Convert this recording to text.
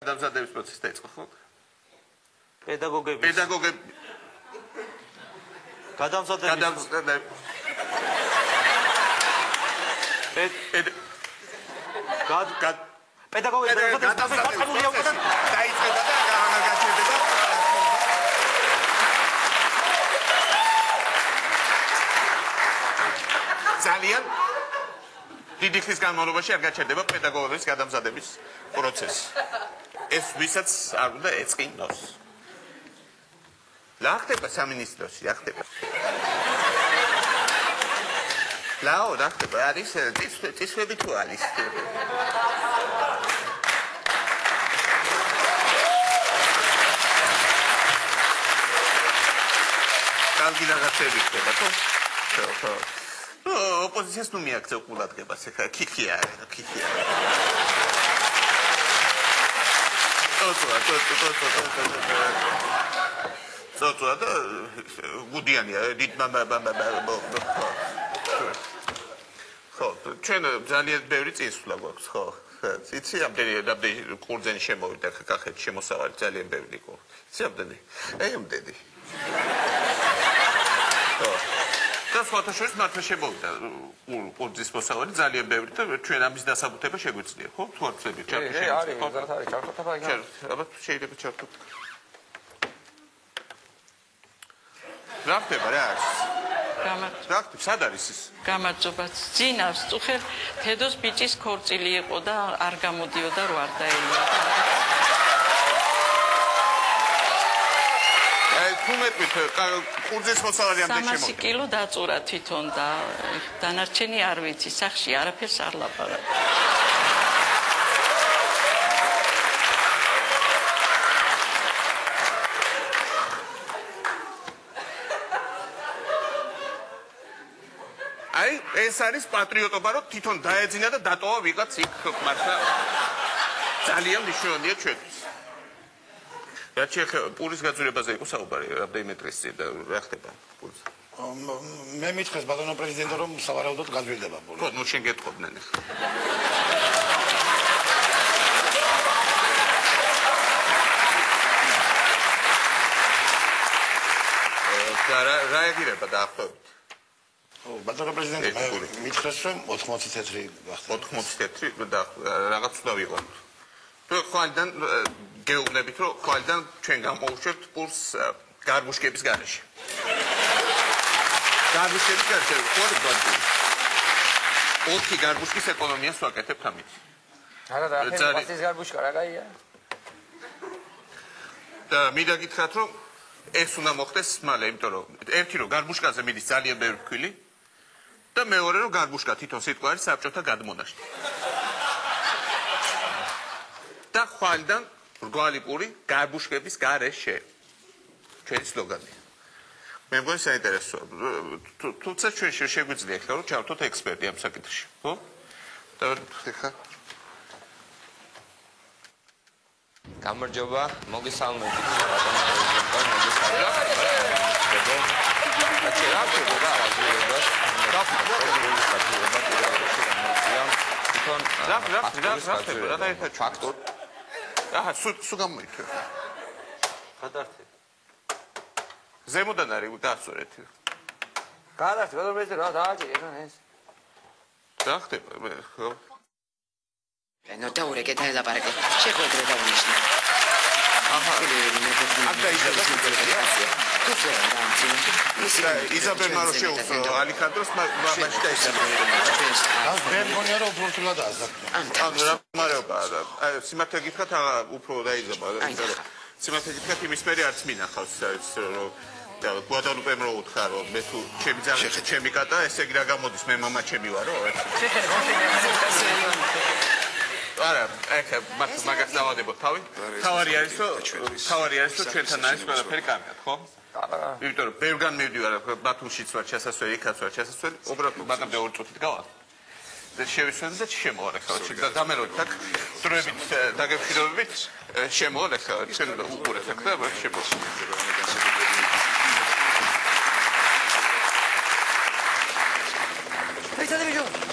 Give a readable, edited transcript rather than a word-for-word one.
დამზადების პროცესი დაიწყო, ხო? პედაგოგები. გადამზადების პედაგოგები გადამზადებულია უკვე დაიწყება და გამაგაჩერდება. ძალიან დიდი ხნის განმავლობაში არ გაჩერდება პედაგოგების გადამზადების პროცესი. ეს ვისაც არ უნდა ეწყინოს. რა ხდება სამინისტროში, რა ხდება? რა ხდება? არის წისვები თუ არის? კარგი რაღაცები ხდება, ხო? ხო. ოპოზიციას ნუ მიაქცევ ყურადღებას, ეხლა ქიქია. და გუდიანია, ხო, ჩვენ ძალიან ბევრი წინსვლა გვაქვს, ხო. იცი, ამდენი ყურძენი შემოვიდა კახეთში, შემოსავალი ძალიან ბევრი იყო. იცი, ამდენი? ამდენი. ხო. და ფოტოშოპს მართლა შემოვიდა ყურძის მოსავალი ძალიან ბევრი და ჩვენ ამის დასაბუთება შეგვიძლია, ხო? თუ არ ვწები, ჩართო არის, ჩართოთება იქ. აბა შეიძლება ჩართოთ. რა ხდება რა არის? სად არის ის? გამარჯობა. ძინავს წუხერ თედოს ბიჭის ქორწილი იყო და არ გამოდიოდა რო არ დაელია. თუ მეტყვით ყურძის მოსავალი ამდენ შემოვიდა. 300 კილო დაწურა თვითონ და დანარჩენი არ ვიცი, სახში არაფერს არ ლაპარაკ. ეს არის პატრიოტობა, რომ თვითონ დაეძინა და დატოვა ვიღაც იქ მართლა ძალიან მნიშვნელოვანია ჩვენთვის. რა შეიძლება პურის გაძვირებაზე იყო საუბარი რამდენიმე დღის წინ და რა ხდება პურის? მე მითხრეს ბატონო პრეზიდენტო რომ სავარაუდოდ გაძვირდება პური. ხო, ნუ შენ გეტყობდნენ ახლა. რა ეგირება დაახლოებით? ბატონო პრეზიდენტო, მე მითხრეს რომ 80 თეთრი გახდა. 80 თეთრი და რაღაც უნდა ვიყო. თუ ხვალიდან გეუბნებით რომ ხვალიდან ჩვენ გამოვუშვებთ პურს გარბუშკების გარეშე. გარბუშკების გარეშე ხო ბატონო. 4 გარბუშკის ეკონომიას ვაკეთებთ ამით. არა და ახლა გარბუშკა რა გაია? და მინდა გითხრათ რომ ეს უნდა მოხდეს მალე, იმიტომ რომ ერთი რომ გარბუშკაზე მიდის ძალიან ბევრი ფქვილი და მეორე რომ გარბუშკა თვითონ სიტყვა არის საბჭოთა გადმონაშთი. და ხვალიდან რგვალი პური გარბუშკების გარეშე. ჩვენი სლოგანია. მე მგონი საინტერესოა. თუმცა ჩვენ შეგვიძლია ახლა რომ ჩავთოთ ექსპერტი ამ საკითხში, ხო? და ხა გამარჯობა, მოგესალმებით ბატონო პრეზიდენტო, მოგესალმებით. სულ გამოიქვა. გადართე. ზემოდან არის დაასწორეთ. გადართე, ბატონო პრეზიდენტო, რა დააჭირე ეს? რა ხდება? ხო. No te auguro que te la para que se puede dar un isla. Ajá. Isabel Marosheus, Alejandros Machida Isabel. მე მგონია რომ უბრალოდ დაასახა. რა მარება, სიმართლე გითხრათ, უფრო დაიძაბა. სიმართლე გითხრათ, იმის მერე არც მინახავს, რომ გვადალუპემ რო უთხრა, რომ მე თუ ჩემი ძაღლი ჩემი კატა, ესე იგი რა გამოდის, მე მამა ჩემი ვარო? არა, ეხა მაგას დავადებოთ თავი. თავარი არის, რომ ჩვენთან არის ყველაფერი კარგად, ხო? იმიტომ რომ ბევრგან მივდივარ, ბათუმშიც ვარ ჩასასვლელი, იქაც ვარ ჩასასვლელი, უბრალოდ მაგამდე 2 წუთით გავალ. და შევისვენ და შემოვარ ახლა. დამეროთ აქ დროებით დაგეფიქრებით, შემოვარ ახლა, ჩვენ უყურეთ აქ და შემოვარ. Ahí está de millón.